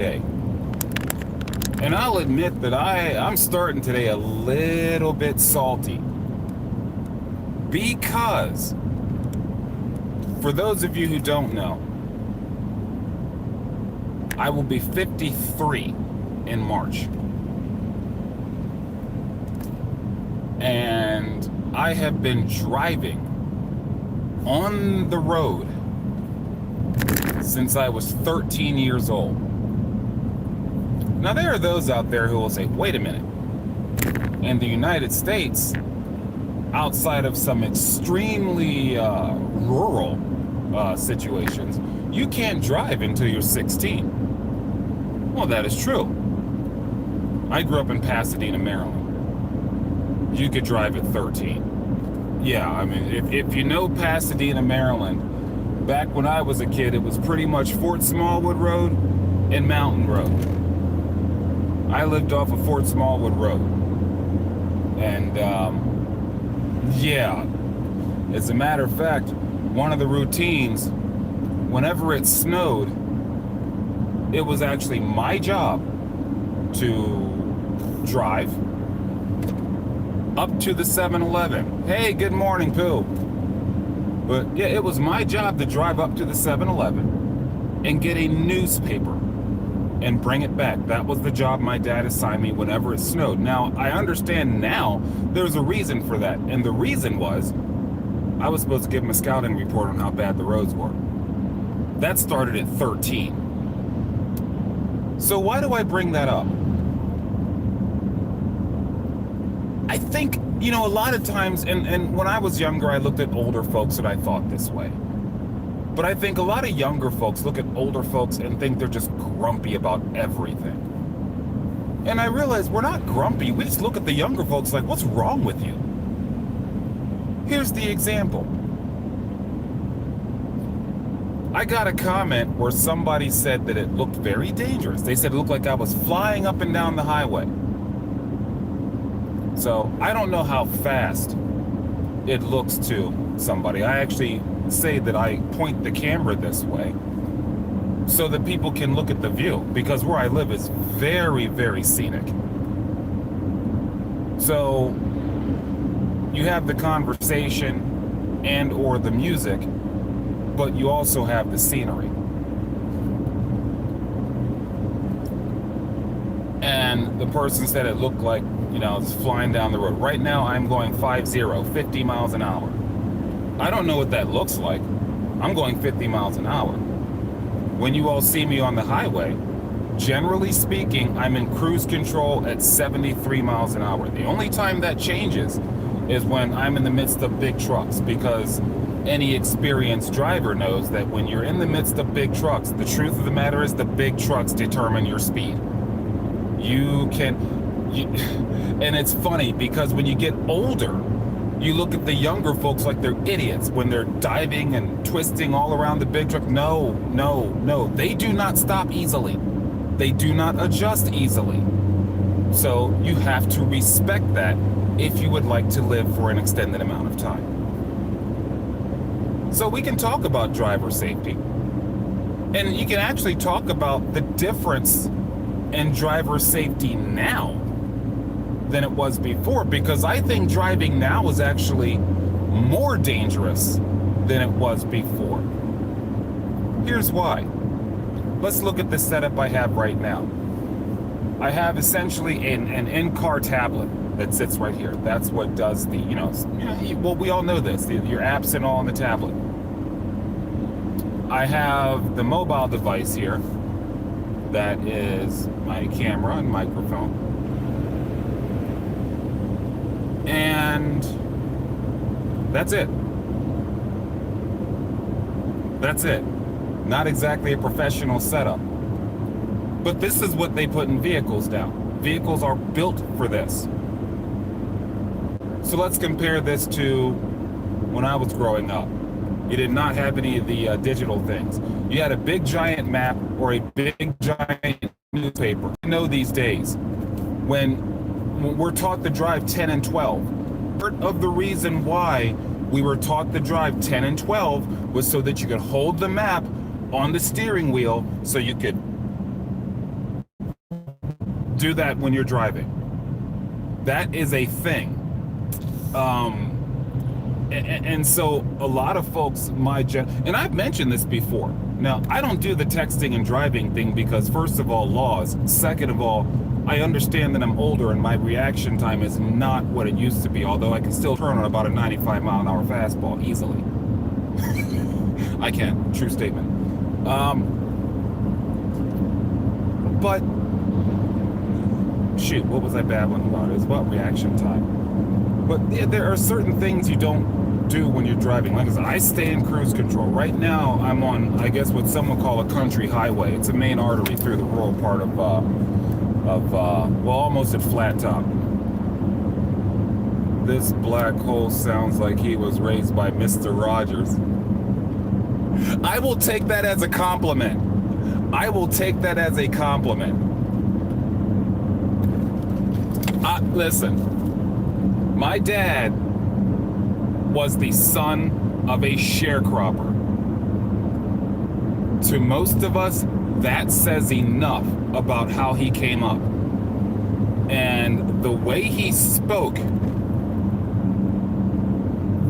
day. And I'll admit that I'm starting today a little bit salty. Because, for those of you who don't know, I will be 53 in March. And I have been driving on the road since I was 13 years old. Now, there are those out there who will say, wait a minute. In the United States, outside of some extremely rural situations, you can't drive until you're 16. Well, that is true. I grew up in Pasadena, Maryland. You could drive at 13. Yeah, I mean, if you know Pasadena, Maryland, back when I was a kid, it was pretty much Fort Smallwood Road and Mountain Road. I lived off of Fort Smallwood Road. And, yeah, as a matter of fact, one of the routines, whenever it snowed, it was actually my job to drive up to the 7-Eleven. Hey, good morning, Pooh. But yeah, it was my job to drive up to the 7-Eleven and get a newspaper and bring it back. That was the job my dad assigned me whenever it snowed. Now, I understand now there's a reason for that. And the reason was I was supposed to give him a scouting report on how bad the roads were. That started at 13. So why do I bring that up? I think, you know, a lot of times, and when I was younger, I looked at older folks and I thought this way. But I think a lot of younger folks look at older folks and think they're just grumpy about everything. And I realize we're not grumpy. We just look at the younger folks like, what's wrong with you? Here's the example. I got a comment where somebody said that it looked very dangerous. They said it looked like I was flying up and down the highway. So I don't know how fast it looks to somebody. I actually say that I point the camera this way so that people can look at the view, because where I live is very, very scenic. So you have the conversation and or the music, but you also have the scenery. And the person said it looked like, you know, it's flying down the road. Right now I'm going 50 miles an hour. I don't know what that looks like. I'm going 50 miles an hour. When you all see me on the highway, generally speaking, I'm in cruise control at 73 miles an hour. The only time that changes is when I'm in the midst of big trucks, because any experienced driver knows that when you're in the midst of big trucks, the truth of the matter is the big trucks determine your speed. And it's funny because when you get older, you look at the younger folks like they're idiots when they're diving and twisting all around the big truck. No. They do not stop easily. They do not adjust easily. So you have to respect that if you would like to live for an extended amount of time. So we can talk about driver safety. And you can actually talk about the difference in driver safety now than it was before, because I think driving now is actually more dangerous than it was before. Here's why. Let's look at the setup I have right now. I have essentially an in-car tablet that sits right here. That's what does the, well, we all know this, your apps and all on the tablet. I have the mobile device here that is my camera and microphone. And that's it. That's it. Not exactly a professional setup. But this is what they put in vehicles now. Vehicles are built for this. So let's compare this to when I was growing up. You did not have any of the digital things. You had a big giant map or a big giant newspaper. You know, these days, when we're taught to drive 10 and 12. Part of the reason why we were taught to drive 10 and 12 was so that you could hold the map on the steering wheel so you could do that when you're driving. That is a thing. And so a lot of folks, and I've mentioned this before. Now, I don't do the texting and driving thing because, first of all, laws. Second of all, I understand that I'm older and my reaction time is not what it used to be, although I can still turn on about a 95-mile-an-hour fastball easily. I can. True statement. But, shoot, what was I babbling about? It was about reaction time. But there are certain things you don't do when you're driving. Like I said, I stay in cruise control. Right now, I'm on, I guess, what some would call a country highway. It's a main artery through the rural part of well, almost at Flat Top. This black hole sounds like he was raised by Mr. Rogers. I will take that as a compliment. I will take that as a compliment. Listen, my dad was the son of a sharecropper. To most of us, that says enough about how he came up. And the way he spoke,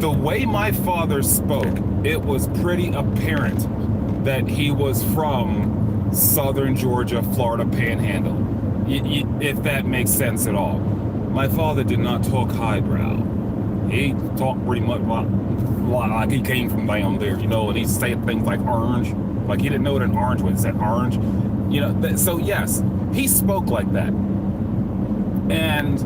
the way my father spoke, it was pretty apparent that he was from southern Georgia, Florida Panhandle, if that makes sense at all. My father did not talk highbrow. He talked pretty much like he came from down there, you know, and he said things like orange, like he didn't know what an orange was. He said orange, you know. So yes, he spoke like that. And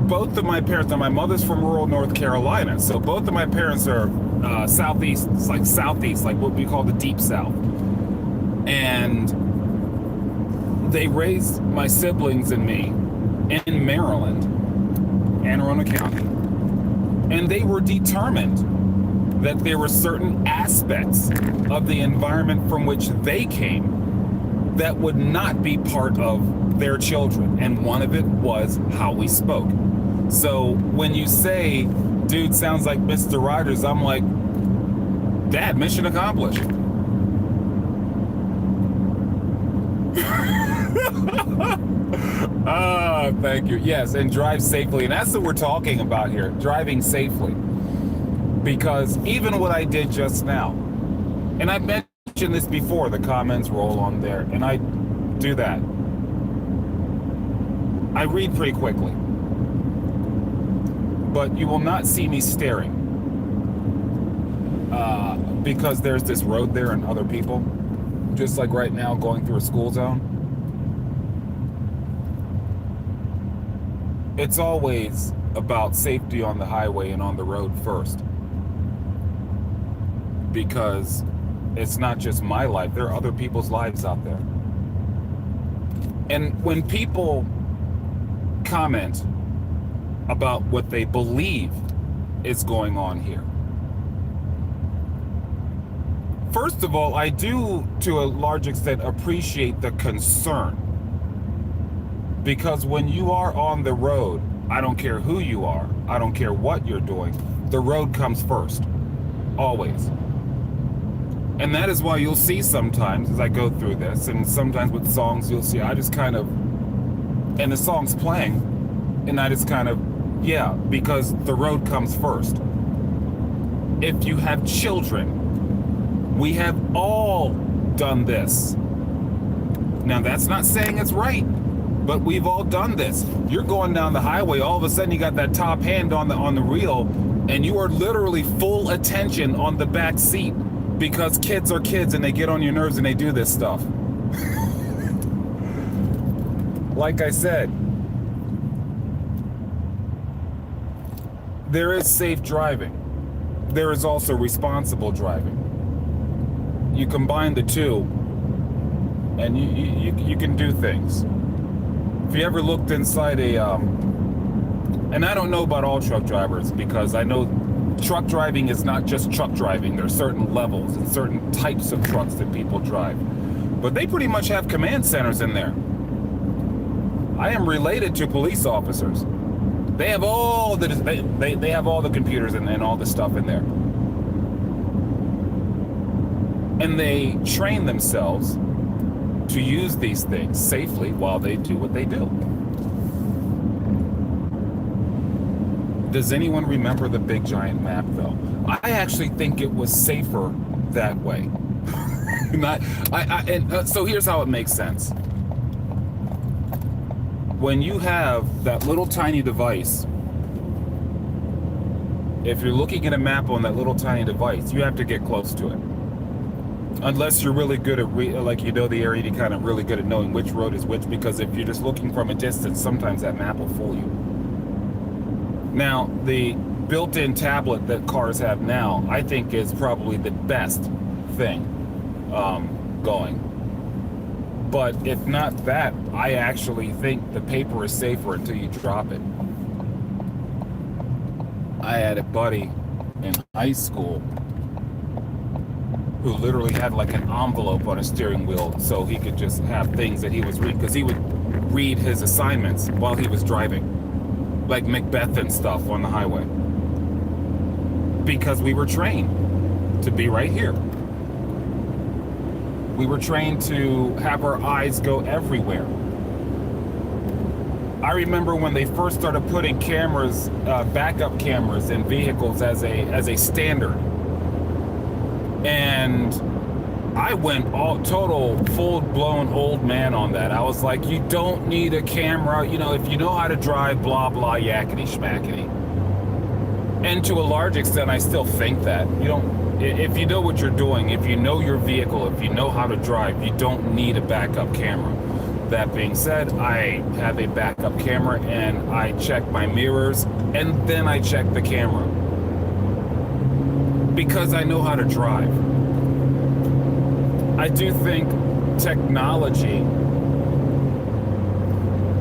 both of my parents, now my mother's from rural North Carolina, so both of my parents are southeast, like what we call the deep south. And they raised my siblings and me in Maryland, Anne Arundel County. And they were determined that there were certain aspects of the environment from which they came that would not be part of their children. And one of it was how we spoke. So when you say, dude sounds like Mr. Rogers, I'm like, Dad, mission accomplished. Ah, thank you. Yes, and drive safely. And that's what we're talking about here, driving safely. Because even what I did just now, and I've mentioned this before, the comments roll on there, and I do that. I read pretty quickly. But you will not see me staring. Because there's this road there and other people, just like right now going through a school zone. It's always about safety on the highway and on the road first. Because it's not just my life, there are other people's lives out there. And when people comment about what they believe is going on here, first of all, I do, to a large extent, appreciate the concern. Because when you are on the road, I don't care who you are, I don't care what you're doing, the road comes first. Always. And that is why you'll see sometimes, as I go through this, and sometimes with songs you'll see, I just kind of, and the song's playing, and I just kind of, yeah, because the road comes first. If you have children, we have all done this. Now that's not saying it's right, but we've all done this. You're going down the highway, all of a sudden you got that top hand on the wheel, and you are literally full attention on the back seat because kids are kids and they get on your nerves and they do this stuff. Like I said, there is safe driving. There is also responsible driving. You combine the two, and you can do things. If you ever looked inside a, and I don't know about all truck drivers, because I know truck driving is not just truck driving. There are certain levels and certain types of trucks that people drive. But they pretty much have command centers in there. I am related to police officers. They have all the they have all the computers and all the stuff in there. And they train themselves to use these things safely while they do what they do. Does anyone remember the big giant map though? I actually think it was safer that way. So here's how it makes sense. When you have that little tiny device, if you're looking at a map on that little tiny device, you have to get close to it. Unless you're really good at, like you know the area, you're kind of really good at knowing which road is which, because if you're just looking from a distance, sometimes that map will fool you. Now, the built-in tablet that cars have now, I think is probably the best thing going. But if not that, I actually think the paper is safer until you drop it. I had a buddy in high school who literally had like an envelope on a steering wheel so he could just have things that he was reading, because he would read his assignments while he was driving, like Macbeth and stuff on the highway, because we were trained to be right here. We were trained to have our eyes go everywhere. I remember when they first started putting cameras, backup cameras in vehicles as a standard. And I went all total full-blown old man on that. I was like, you don't need a camera, you know, if you know how to drive, blah, blah, yakety schmackety. And to a large extent, I still think that. You don't, if you know what you're doing, if you know your vehicle, if you know how to drive, you don't need a backup camera. That being said, I have a backup camera and I check my mirrors and then I check the camera, because I know how to drive. I do think technology,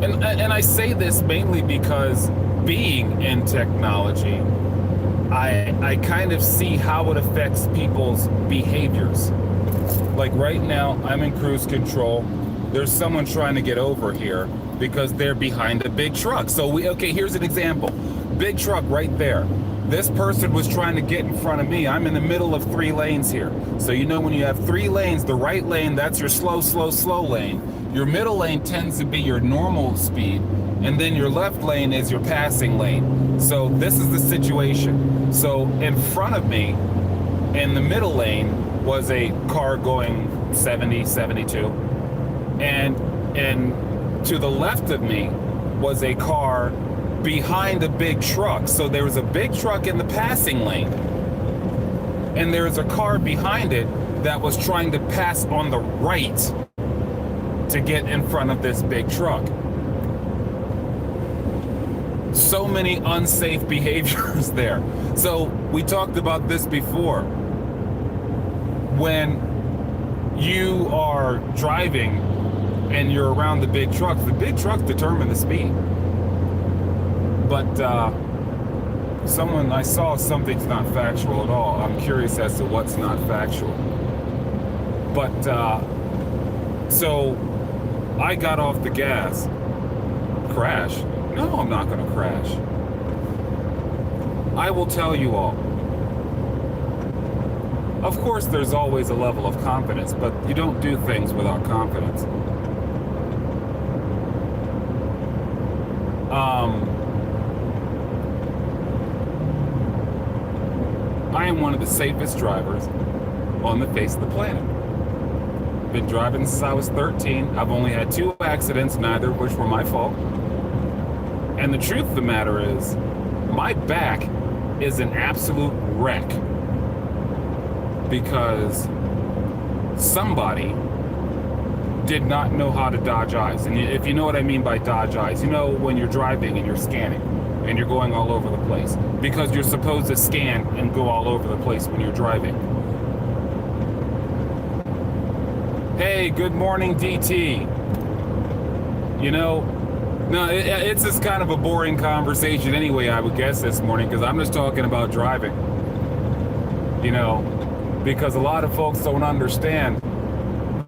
and I say this mainly because being in technology, I kind of see how it affects people's behaviors. Like right now, I'm in cruise control. There's someone trying to get over here because they're behind a big truck. So okay, here's an example. Big truck right there. This person was trying to get in front of me. I'm in the middle of 3 lanes here. So you know when you have 3 lanes, the right lane, that's your slow, slow, slow lane. Your middle lane tends to be your normal speed. And then your left lane is your passing lane. So this is the situation. So in front of me, in the middle lane, was a car going 70, 72. And to the left of me was a car behind a big truck. So there was a big truck in the passing lane, and there was a car behind it that was trying to pass on the right to get in front of this big truck. So many unsafe behaviors there. So we talked about this before. When you are driving and you're around the big trucks determine the speed. But I saw something's not factual at all. I'm curious as to what's not factual. But so I got off the gas. Crash? No, I'm not going to crash. I will tell you all. Of course, there's always a level of confidence, but you don't do things without confidence. I am one of the safest drivers on the face of the planet. Been driving since I was 13. I've only had 2 accidents, neither of which were my fault. And the truth of the matter is, my back is an absolute wreck because somebody did not know how to dodge eyes. And if you know what I mean by dodge eyes, you know when you're driving and you're scanning and you're going all over the place, because you're supposed to scan and go all over the place when you're driving. Hey, good morning, DT. You know, no, it's just kind of a boring conversation anyway, I would guess, this morning, because I'm just talking about driving. You know, because a lot of folks don't understand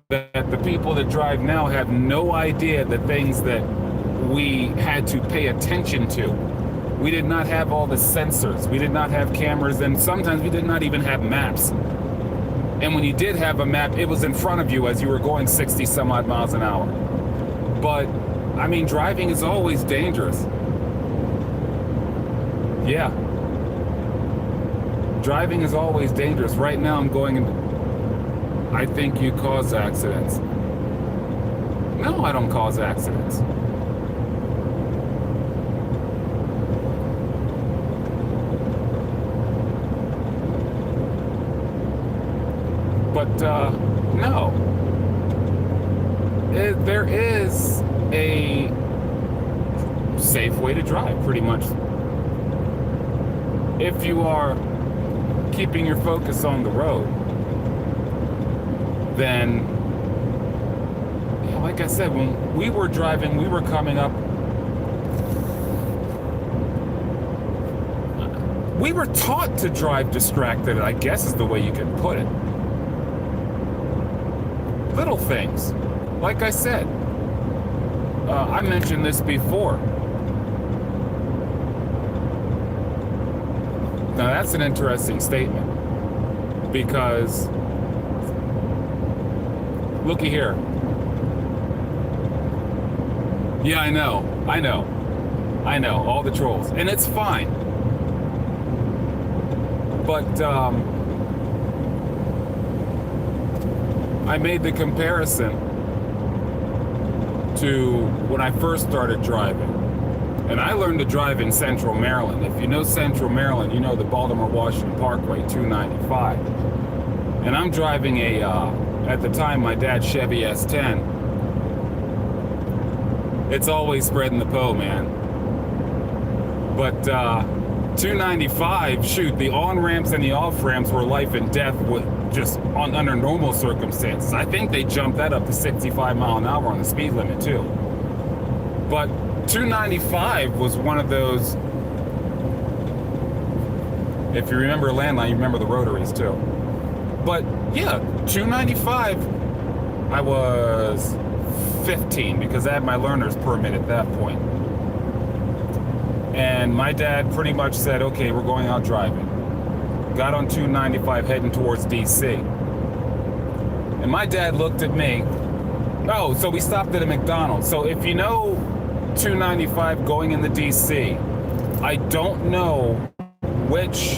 that the people that drive now have no idea the things that we had to pay attention to. We did not have all the sensors. We did not have cameras, and sometimes we did not even have maps. And when you did have a map, it was in front of you as you were going 60 some odd miles an hour. But, I mean, driving is always dangerous. Yeah. Driving is always dangerous. Right now I'm going into... I think you cause accidents. No, I don't cause accidents. But, no. There is a safe way to drive, pretty much. If you are keeping your focus on the road, then, yeah, like I said, when we were driving, we were coming up. We were taught to drive distracted, I guess is the way you can put it. Little things. Like I said, I mentioned this before. Now that's an interesting statement, because looky here. Yeah, I know, all the trolls, and it's fine. But I made the comparison to when I first started driving. And I learned to drive in Central Maryland. If you know Central Maryland, you know the Baltimore-Washington Parkway, 295. And I'm driving a, at the time, my dad's Chevy S10. It's always spreading the po, man. But 295, shoot, the on-ramps and the off-ramps were life and death with just under normal circumstances. I think they jumped that up to 65 mile an hour on the speed limit, too. But 295 was one of those, if you remember landline, you remember the rotaries too. But yeah, 295, I was 15 because I had my learner's permit at that point. And my dad pretty much said, okay, we're going out driving. Got on 295 heading towards DC. And my dad looked at me. Oh, so we stopped at a McDonald's. So if you know 295 going into DC, I don't know which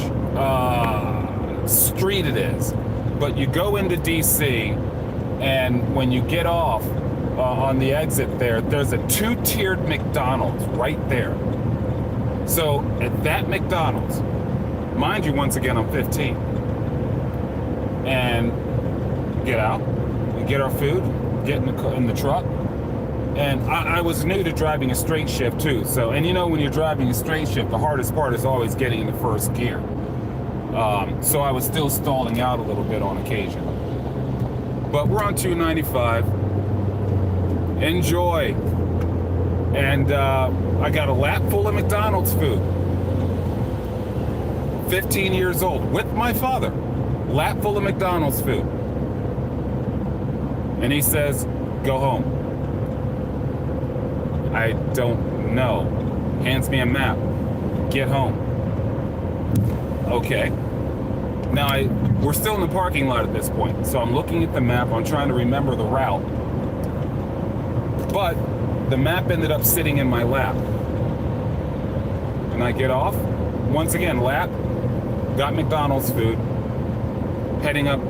street it is, but you go into DC, and when you get off on the exit there's a two-tiered McDonald's right there. So at that McDonald's, mind you, once again, I'm 15, and get out, we get our food, get in the truck. And I was new to driving a straight shift too. So, and you know, when you're driving a straight shift, the hardest part is always getting into first gear. So I was still stalling out a little bit on occasion. But we're on 295. Enjoy. And I got a lap full of McDonald's food. 15 years old with my father. Lap full of McDonald's food. And he says, go home. I don't know. Hands me a map. Get home. Okay. Now, we're still in the parking lot at this point, so I'm looking at the map. I'm trying to remember the route. But the map ended up sitting in my lap. And I get off. Once again, lap. Got McDonald's food. Heading up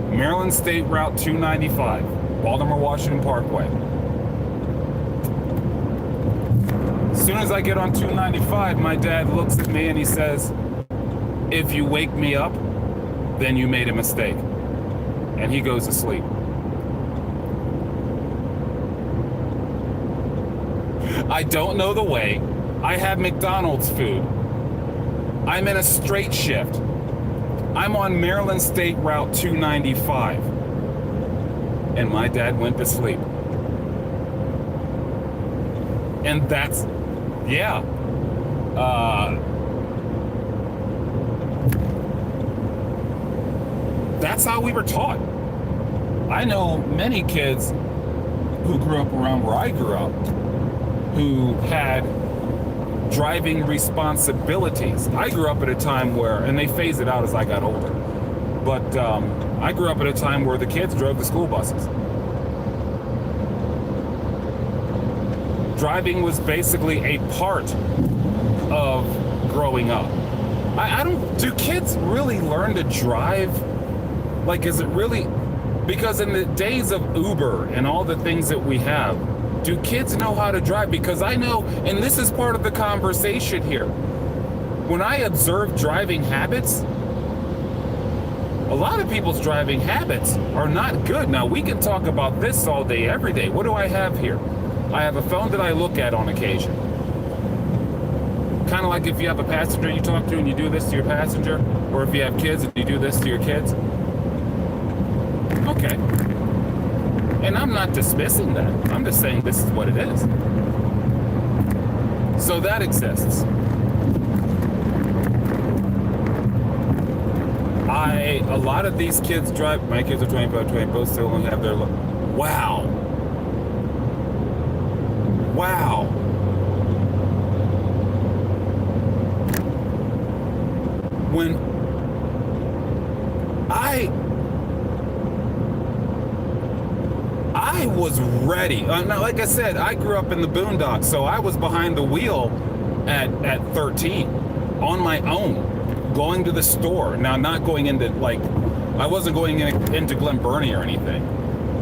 Maryland State Route 295, Baltimore-Washington Parkway. As soon as I get on 295, my dad looks at me and he says, if you wake me up, then you made a mistake. And he goes to sleep. I don't know the way. I have McDonald's food. I'm in a straight shift. I'm on Maryland State Route 295. And my dad went to sleep. And that's, yeah. That's how we were taught. I know many kids who grew up around where I grew up who had driving responsibilities. I grew up at a time where, and they phased it out as I got older, But I grew up at a time where the kids drove the school buses. Driving was basically a part of growing up. Do kids really learn to drive? Like, is it really, because in the days of Uber and all the things that we have, do kids know how to drive? Because I know, and this is part of the conversation here, when I observe driving habits, a lot of people's driving habits are not good. Now, we can talk about this all day, every day. What do I have here? I have a phone that I look at on occasion. Kind of like if you have a passenger you talk to and you do this to your passenger, or if you have kids and you do this to your kids. Okay. And I'm not dismissing that. I'm just saying this is what it is. So that exists. A lot of these kids drive, my kids are 25, 20, both still only have their, wow. Wow. When I was ready. Now, like I said, I grew up in the boondocks, so I was behind the wheel at 13 on my own, going to the store. Now, not going into, like, I wasn't going into Glen Burnie or anything,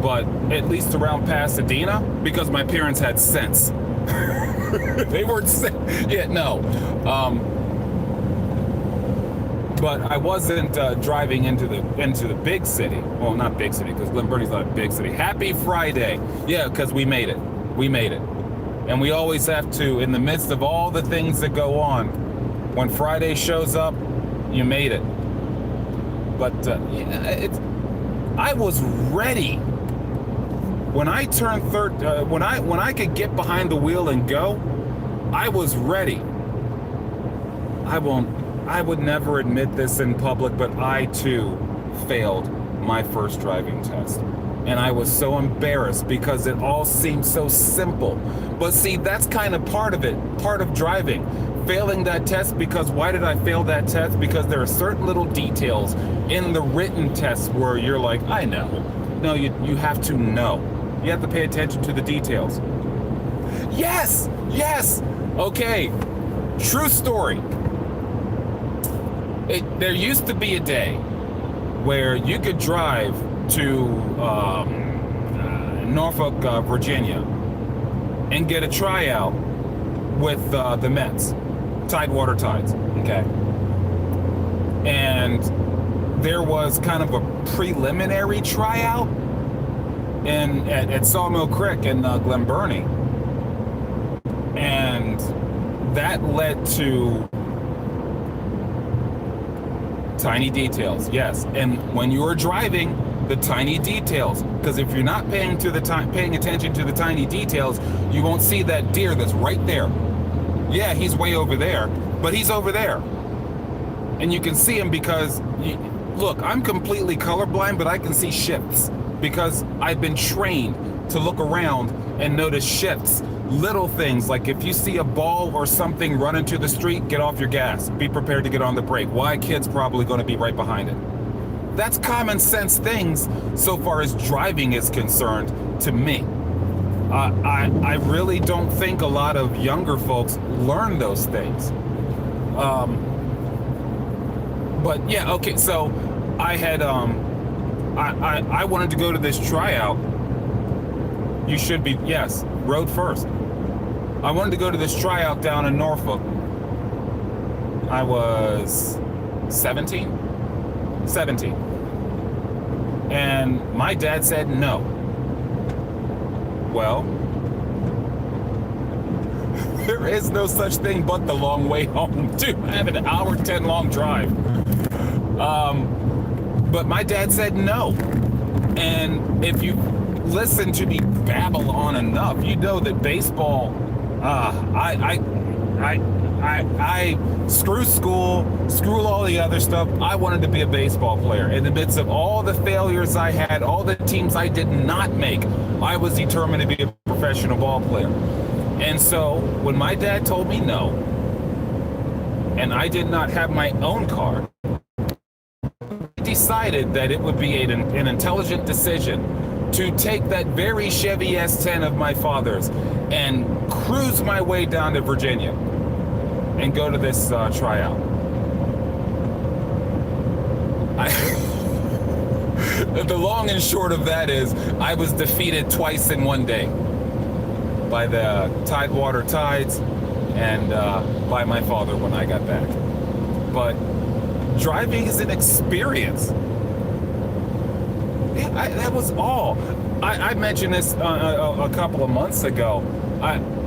but at least around Pasadena, because my parents had sense. They weren't, yeah, no. But I wasn't driving into the big city. Well, not big city, because Glen Burnie's not a big city. Happy Friday. Yeah, because we made it. We made it. And we always have to, in the midst of all the things that go on, when Friday shows up, you made it. But yeah, I was ready. When I turned when I could get behind the wheel and go, I was ready. I would never admit this in public, but I too failed my first driving test. And I was so embarrassed because it all seemed so simple. But see, that's kind of part of it, part of driving. Failing that test, because why did I fail that test? Because there are certain little details in the written test where you're like, I know. No, you have to know. You have to pay attention to the details. Yes, yes. Okay, true story. There used to be a day where you could drive to Norfolk, Virginia, and get a tryout with the Mets, Tidewater Tides, okay? And there was kind of a preliminary tryout at Sawmill Creek in Glen Burnie, and that led to tiny details, yes. And when you are driving, the tiny details, because if you're not paying attention to the tiny details, you won't see that deer that's right there. Yeah, he's way over there, but he's over there. And you can see him because, look, I'm completely colorblind, but I can see shifts because I've been trained to look around and notice shifts. Little things like if you see a ball or something run into the street, get off your gas. Be prepared to get on the brake. Why? Kid's probably going to be right behind it. That's common sense things so far as driving is concerned to me. I really don't think a lot of younger folks learn those things. But yeah, okay, so I had, I wanted to go to this tryout. You should be, yes, road first. I wanted to go to this tryout down in Norfolk. I was 17. And my dad said no. Well, there is no such thing but the long way home. Dude, I have an hour 10 long drive. But my dad said no. And if you listen to me babble on enough, you know that baseball, I screw school, screw all the other stuff. I wanted to be a baseball player. In the midst of all the failures I had, all the teams I did not make, I was determined to be a professional ball player. And so when my dad told me no, and I did not have my own car, I decided that it would be an intelligent decision to take that very Chevy S10 of my father's and cruise my way down to Virginia and go to this tryout. The long and short of that is I was defeated twice in one day by the Tidewater Tides and by my father when I got back. But driving is an experience. Yeah, that was all. I mentioned this a couple of months ago.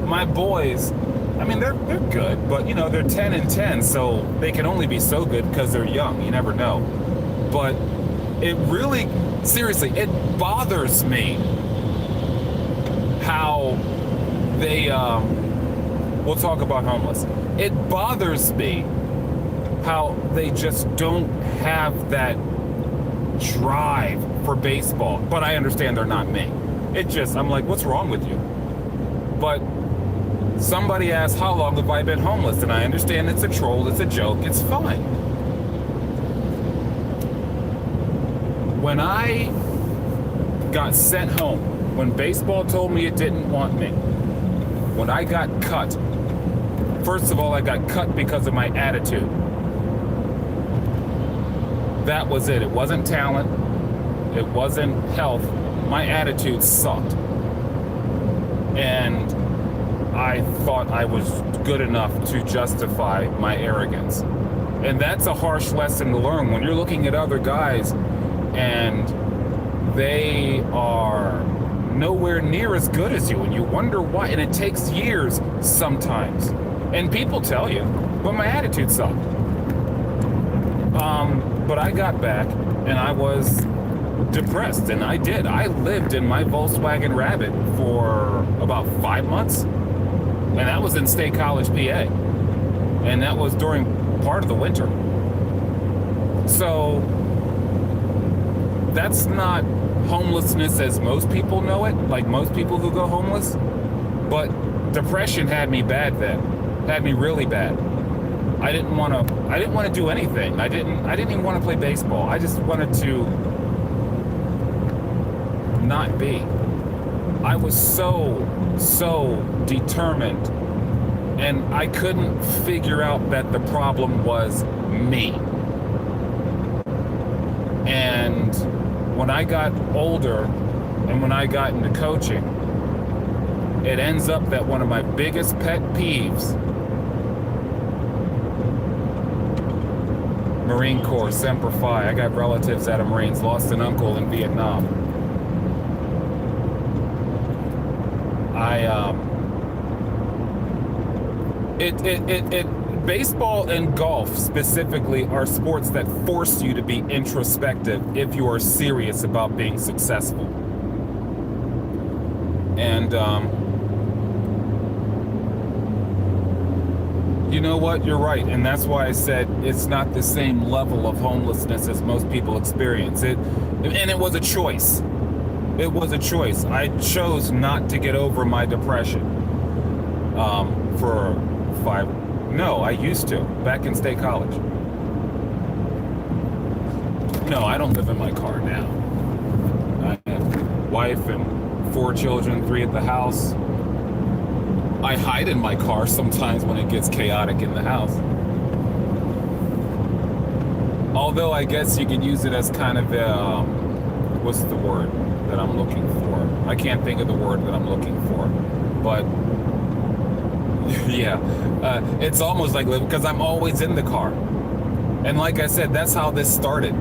My boys, I mean, they're good, but you know, they're 10 and 10, so they can only be so good because they're young. You never know. But it really, seriously, it bothers me how they, we'll talk about homeless. It bothers me how they just don't have that drive for baseball. But I understand they're not me. It just, I'm like, what's wrong with you? But somebody asked, how long have I been homeless? And I understand it's a troll, it's a joke, it's fine. When I got sent home, when baseball told me it didn't want me, when I got cut, first of all, I got cut because of my attitude. That was it. It wasn't talent. It wasn't health. My attitude sucked. And I thought I was good enough to justify my arrogance. And that's a harsh lesson to learn when you're looking at other guys and they are nowhere near as good as you, and you wonder why. And it takes years sometimes. And people tell you, but my attitude sucked. But I got back and I was depressed, and I did. I lived in my Volkswagen Rabbit for about 5 months, and that was in State College, PA. And that was during part of the winter. So that's not homelessness as most people know it, like most people who go homeless. But depression had me bad then, had me really bad. I didn't want to do anything. I didn't even want to play baseball. I just wanted to not be. I was so determined, and I couldn't figure out that the problem was me. And when I got older and when I got into coaching, it ends up that one of my biggest pet peeves, Marine Corps, Semper Fi. I got relatives that are Marines, lost an uncle in Vietnam. Baseball and golf specifically are sports that force you to be introspective if you are serious about being successful. And you know what? You're right. And that's why I said it's not the same level of homelessness as most people experience. And it was a choice. It was a choice. I chose not to get over my depression for 5. No, I used to, back in State College. No, I don't live in my car now. I have wife and 4 children, 3 at the house. I hide in my car sometimes when it gets chaotic in the house. Although I guess you could use it as kind of a, what's the word that I'm looking for? I can't think of the word that I'm looking for. But yeah, it's almost like, because I'm always in the car. And like I said, that's how this started.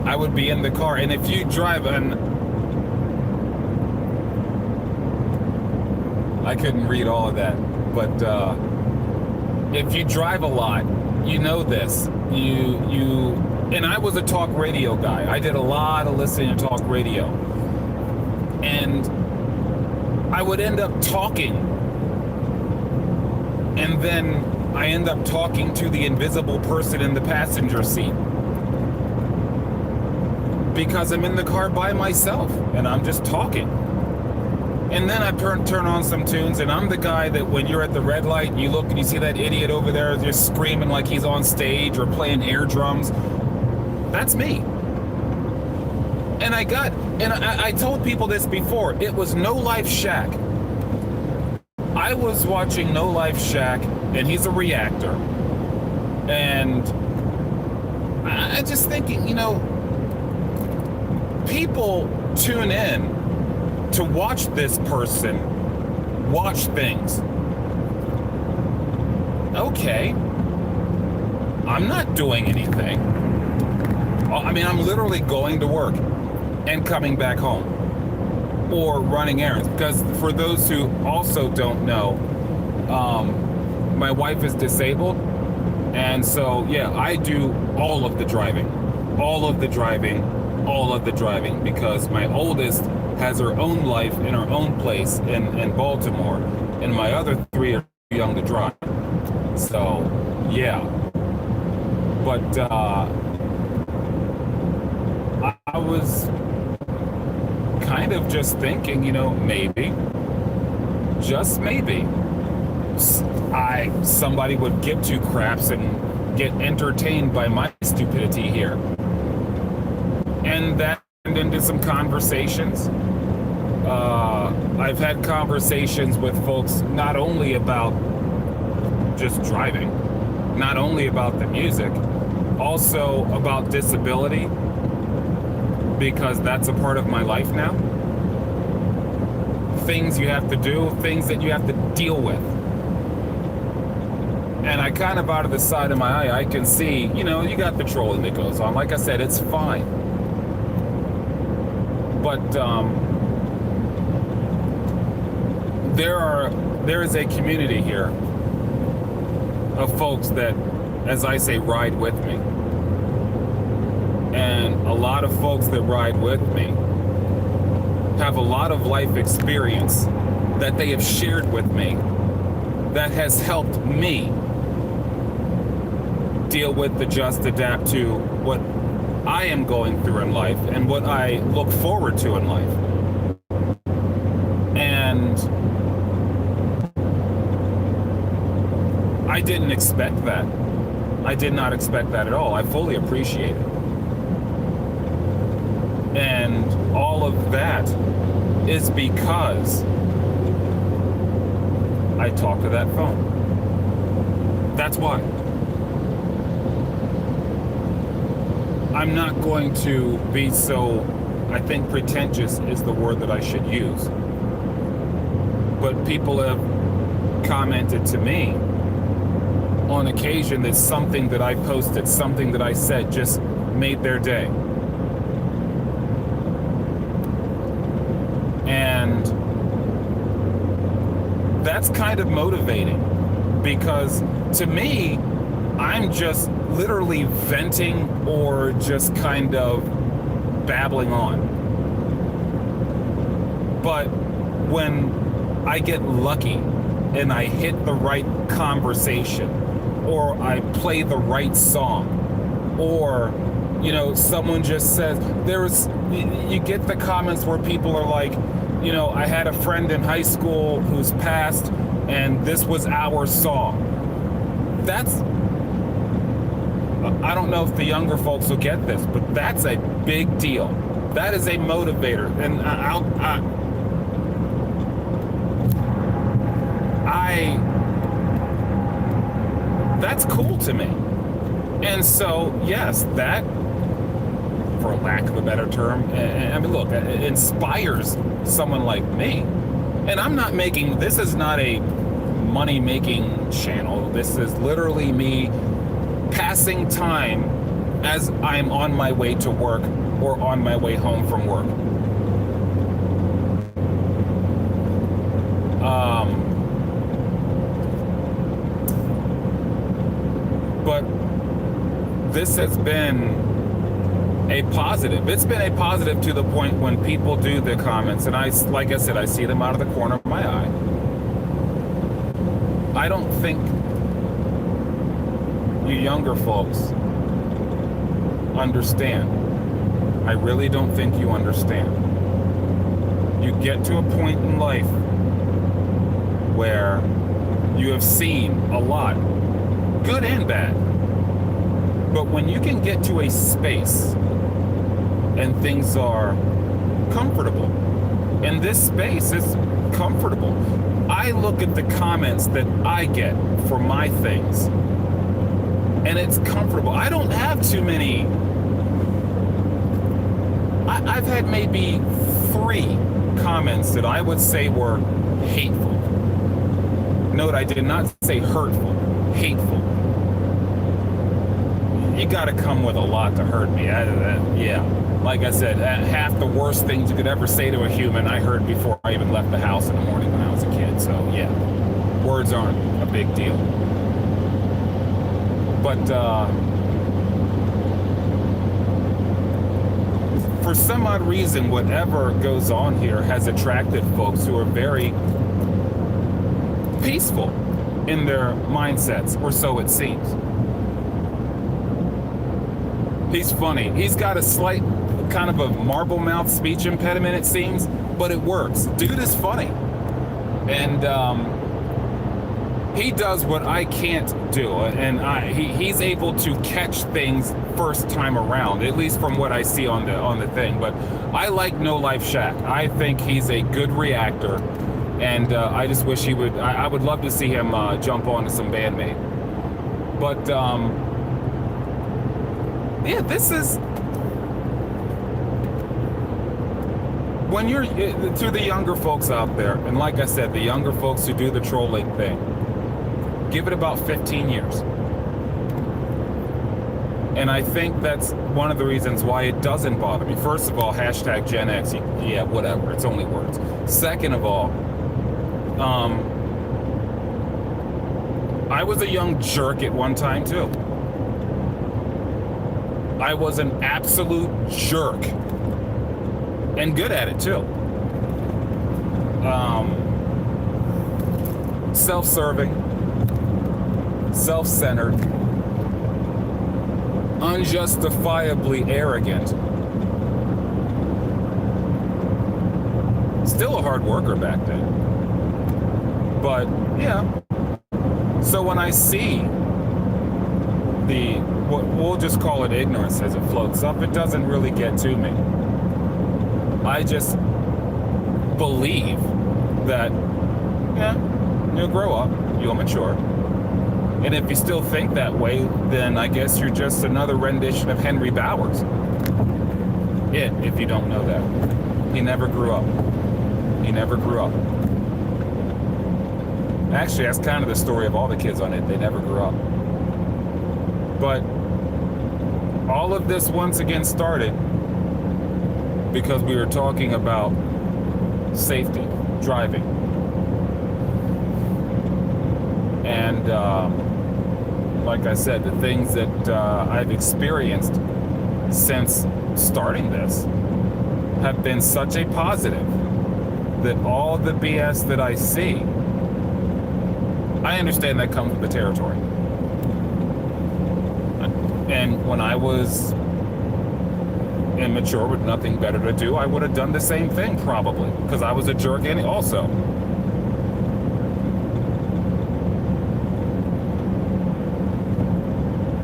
I would be in the car, and if you drive, and I couldn't read all of that, but if you drive a lot, you know this. And I was a talk radio guy. I did a lot of listening to talk radio. And I would end up talking, and then I end up talking to the invisible person in the passenger seat, because I'm in the car by myself and I'm just talking. And then I turn on some tunes, and I'm the guy that when you're at the red light, you look and you see that idiot over there just screaming like he's on stage or playing air drums. That's me. And I told people this before. It was No Life Shack. I was watching No Life Shack, and he's a reactor. And I just thinking, people tune in to watch this person watch things. Okay. I'm not doing anything. I mean, I'm literally going to work and coming back home or running errands. Because for those who also don't know, my wife is disabled. And so, yeah, I do all of the driving, because my oldest has her own life in her own place in Baltimore, and my other three are too young to drive. So, yeah. But I was kind of just thinking, maybe, just maybe, somebody would give two craps and get entertained by my stupidity here. And that turned into some conversations. I've had conversations with folks not only about just driving, not only about the music, also about disability, because that's a part of my life now. Things you have to do, things that you have to deal with. And I kind of out of the side of my eye, I can see, you got the trolling that goes on. Like I said, it's fine. But there is a community here of folks that, as I say, ride with me. And a lot of folks that ride with me have a lot of life experience that they have shared with me that has helped me deal with the just adapt to what I am going through in life and what I look forward to in life. And I didn't expect that. I did not expect that at all. I fully appreciate it. And all of that is because I talk to that phone. That's why. I'm not going to be so, I think pretentious is the word that I should use. But people have commented to me on occasion that something that I posted, something that I said just made their day. And that's kind of motivating, because to me, I'm just literally venting or just kind of babbling on. But when I get lucky and I hit the right conversation, or I play the right song, or someone just says, you get the comments where people are like, I had a friend in high school who's passed and this was our song. I don't know if the younger folks will get this, but that's a big deal. That is a motivator. And that's cool to me. And so, yes, that, for lack of a better term, I mean, look, it inspires someone like me. And this is not a money-making channel. This is literally me passing time as I'm on my way to work or on my way home from work. But this has been a positive. It's been a positive to the point when people do the comments, and like I said, I see them out of the corner of my eye. I don't think you younger folks understand. I really don't think you understand. You get to a point in life where you have seen a lot, good and bad. But when you can get to a space and things are comfortable. And this space is comfortable. I look at the comments that I get for my things, and it's comfortable. I don't have too many. I've had maybe 3 comments that I would say were hateful. Note, I did not say hurtful, hateful. You got to come with a lot to hurt me. Yeah. Like I said, half the worst things you could ever say to a human, I heard before I even left the house in the morning when I was a kid. So, yeah, words aren't a big deal. But for some odd reason, whatever goes on here has attracted folks who are very peaceful in their mindsets, or so it seems. He's funny. He's got a slight kind of a marble mouth speech impediment, it seems, but it works. Dude is funny. And he does what I can't do, and he's able to catch things first time around, at least from what I see on the thing. But I like No Life Shaq. I think he's a good reactor, and I just wish he would. I would love to see him jump onto some Bandmate. But yeah, this is when you're to the younger folks out there, and like I said, the younger folks who do the trolling thing. Give it about 15 years. And I think that's one of the reasons why it doesn't bother me. First of all, hashtag Gen X, yeah, whatever, it's only words. Second of all, I was a young jerk at one time too. I was an absolute jerk. And good at it too. Self-serving. Self-centered, unjustifiably arrogant, still a hard worker back then. But yeah, so when I see what we'll just call it ignorance as it floats up, it doesn't really get to me. I just believe that, yeah, you'll grow up, you'll mature. And if you still think that way, then I guess you're just another rendition of Henry Bowers. If you don't know that. He never grew up. He never grew up. Actually, that's kind of the story of all the kids on it. They never grew up. But all of this once again started because we were talking about safety, driving. And like I said, the things that I've experienced since starting this have been such a positive that all the BS that I see, I understand that comes with the territory. And when I was immature with nothing better to do, I would have done the same thing probably, because I was a jerk also.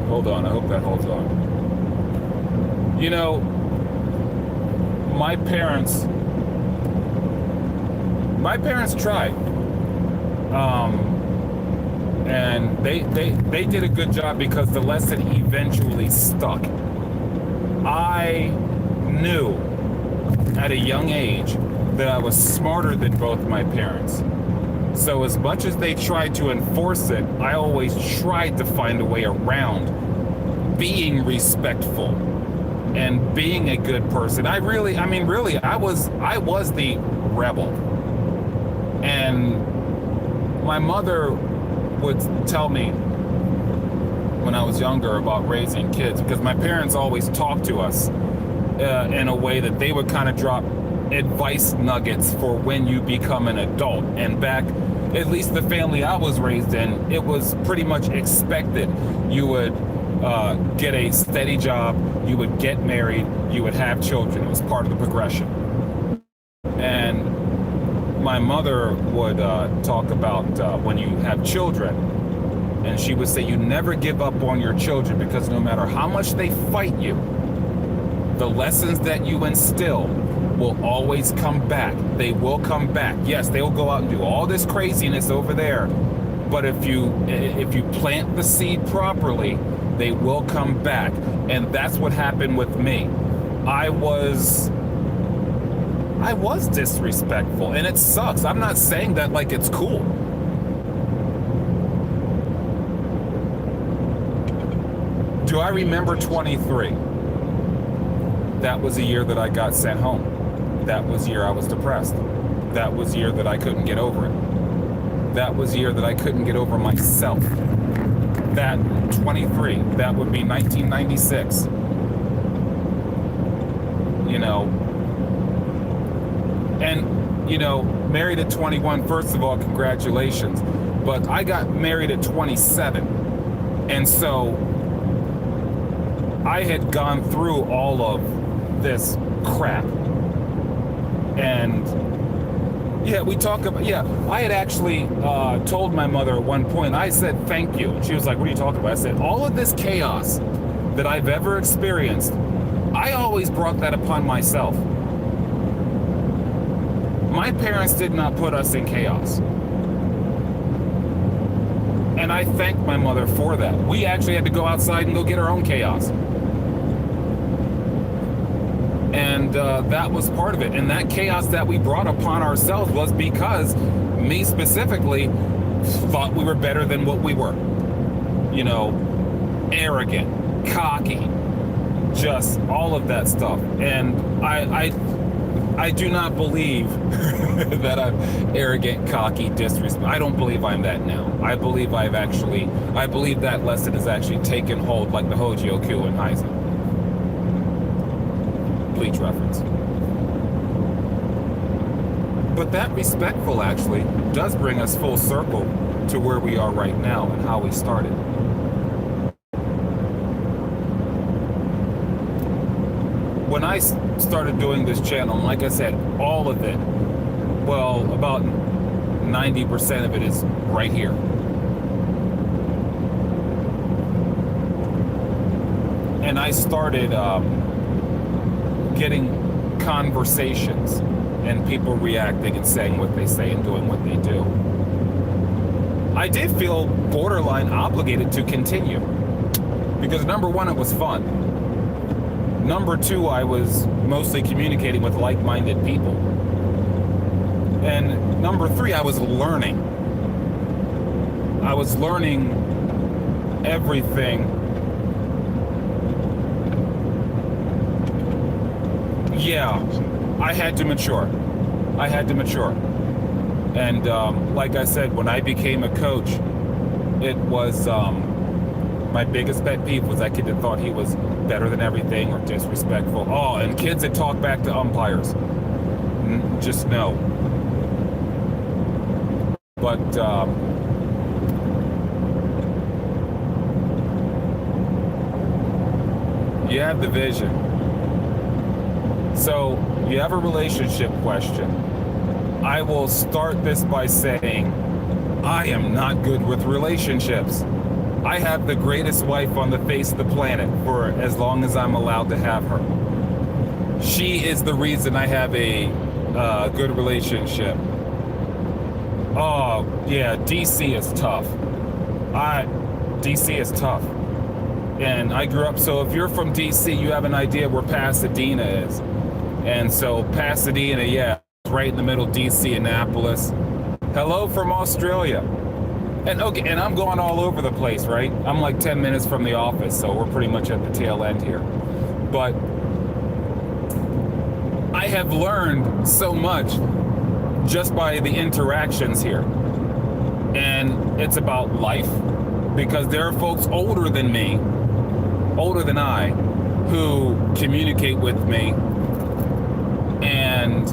Hold on, I hope that holds on. You know, my parents tried. And they did a good job because the lesson eventually stuck. I knew at a young age that I was smarter than both my parents. So as much as they tried to enforce it, I always tried to find a way around being respectful and being a good person. I was the rebel. And my mother would tell me when I was younger about raising kids, because my parents always talked to us in a way that they would kind of drop advice nuggets for when you become an adult. And back, at least the family I was raised in, it was pretty much expected. You would get a steady job, you would get married, you would have children. It was part of the progression. And my mother would talk about when you have children, and she would say you never give up on your children, because no matter how much they fight you, The lessons that you instill will always come back. They will come back. Yes, they will go out and do all this craziness over there. But if you plant the seed properly, they will come back. And that's what happened with me. I was disrespectful, and it sucks. I'm not saying that like it's cool. Do I remember 23? That was the year that I got sent home. That was the year I was depressed. That was the year that I couldn't get over it. That was the year that I couldn't get over myself. That 23, that would be 1996. And married at 21, first of all, congratulations. But I got married at 27. And so I had gone through all of this crap. And we talk about, I had actually told my mother at one point, I said, thank you. And she was like, what are you talking about? I said, all of this chaos that I've ever experienced, I always brought that upon myself. My parents did not put us in chaos. And I thank my mother for that. We actually had to go outside and go get our own chaos. And that was part of it. And that chaos that we brought upon ourselves was because me specifically thought we were better than what we were. Arrogant, cocky, just all of that stuff. And I do not believe that I'm arrogant, cocky, disrespectful. I don't believe I'm that now. I believe that lesson has actually taken hold like the Hoji-Oku and Heisen. Bleach reference. But that respectful actually does bring us full circle to where we are right now and how we started. When I started doing this channel, like I said, all of it, well, about 90% of it is right here. And I started getting conversations and people reacting and saying what they say and doing what they do. I did feel borderline obligated to continue because number one, it was fun. Number two, I was mostly communicating with like-minded people. And number three, I was learning. I was learning everything. Yeah, I had to mature. And like I said, when I became a coach, it was my biggest pet peeve was that kid that thought he was better than everything or disrespectful. Oh, and kids that talk back to umpires. Just no. But you have the vision. So you have a relationship question. I will start this by saying I am not good with relationships. I have the greatest wife on the face of the planet for as long as I'm allowed to have her. She is the reason I have a good relationship. Oh, yeah, DC is tough. DC is tough. And I grew up, so if you're from DC, you have an idea where Pasadena is. And so Pasadena, yeah, right in the middle, DC, Annapolis. Hello from Australia. And okay, and I'm going all over the place, right? I'm like 10 minutes from the office, so we're pretty much at the tail end here. But I have learned so much just by the interactions here. And it's about life, because there are folks older than me, older than I, who communicate with me and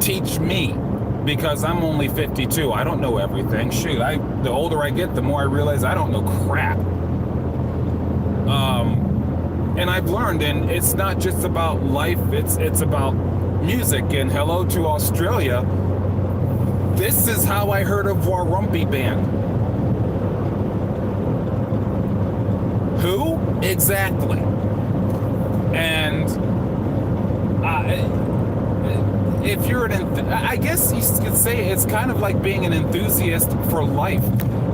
teach me. Because I'm only 52, I don't know everything. Shoot, the older I get, the more I realize I don't know crap. And I've learned, and it's not just about life, it's about music. And hello to Australia. This is how I heard of Warumpi Band. Who? Exactly. And if you're I guess you could say it's kind of like being an enthusiast for life.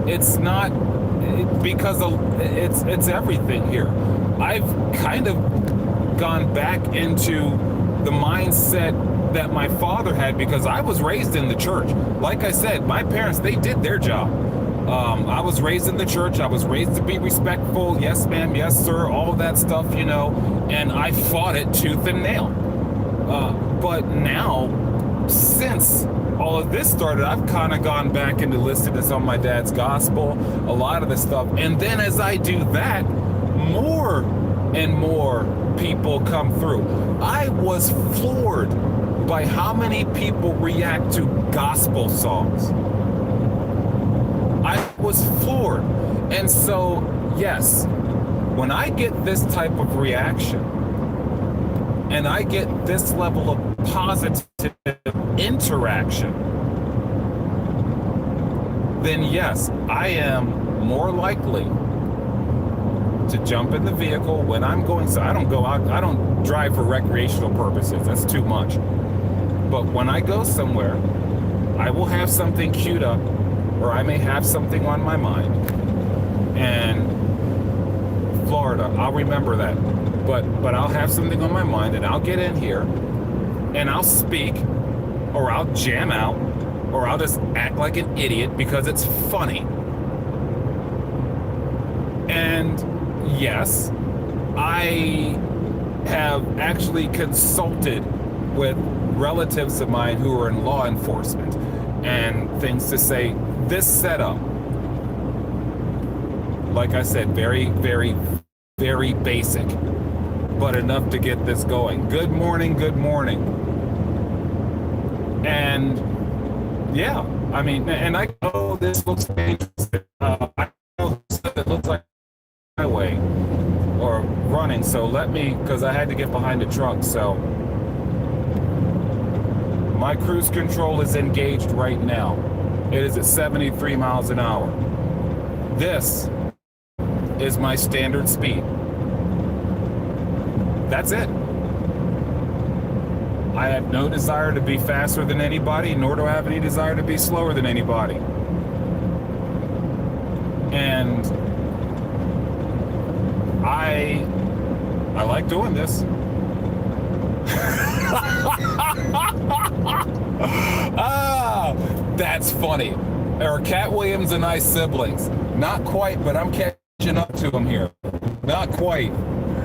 It's not because it's everything here. I've kind of gone back into the mindset that my father had because I was raised in the church. Like I said, my parents, they did their job. I was raised in the church. I was raised to be respectful. Yes, ma'am. Yes, sir. All of that stuff, and I fought it tooth and nail. But now, since all of this started, I've kind of gone back into listening to some of my dad's gospel, a lot of the stuff. And then as I do that, more and more people come through. I was floored by how many people react to gospel songs. I was floored. And so, yes, when I get this type of reaction and I get this level of positive interaction, then yes, I am more likely to jump in the vehicle when I'm going. So I don't go out, I don't drive for recreational purposes. That's too much. But when I go somewhere, I will have something queued up, or I may have something on my mind. And Florida, I'll remember that. But I'll have something on my mind, and I'll get in here, and I'll speak, or I'll jam out, or I'll just act like an idiot because it's funny. And yes, I have actually consulted with relatives of mine who are in law enforcement and things to say, this setup, like I said, very, very, very basic, but enough to get this going. Good morning, good morning. And yeah, I mean, and I know this looks dangerous. I know it looks like a highway or running, so because I had to get behind the truck, so my cruise control is engaged right now. It is at 73 miles an hour. This is my standard speed. That's it. I have no desire to be faster than anybody, nor do I have any desire to be slower than anybody. And I like doing this. That's funny. Cat Williams and I siblings. Not quite, but I'm catching up to him here. Not quite.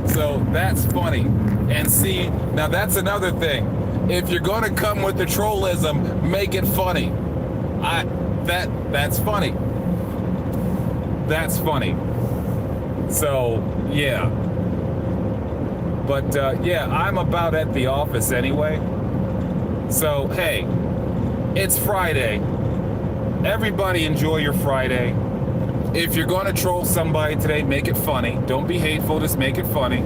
So that's funny. And see, now that's another thing. If you're going to come with the trollism, make it funny. That's funny. That's funny. So, yeah. But, yeah, I'm about at the office anyway. So, hey, it's Friday. Everybody enjoy your Friday. If you're going to troll somebody today, make it funny. Don't be hateful, just make it funny.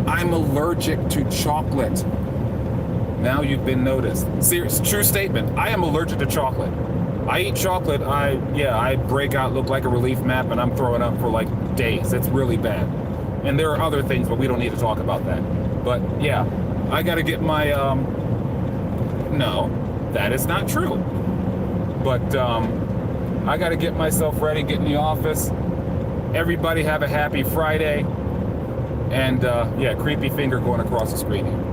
I'm allergic to chocolate. Now you've been noticed. Serious, true statement. I am allergic to chocolate. I eat chocolate, I break out, look like a relief map, and I'm throwing up for like days. It's really bad. And there are other things, but we don't need to talk about that. But yeah, I gotta get my, no, that is not true. But I gotta get myself ready, get in the office. Everybody have a happy Friday. And yeah, creepy finger going across the screen here.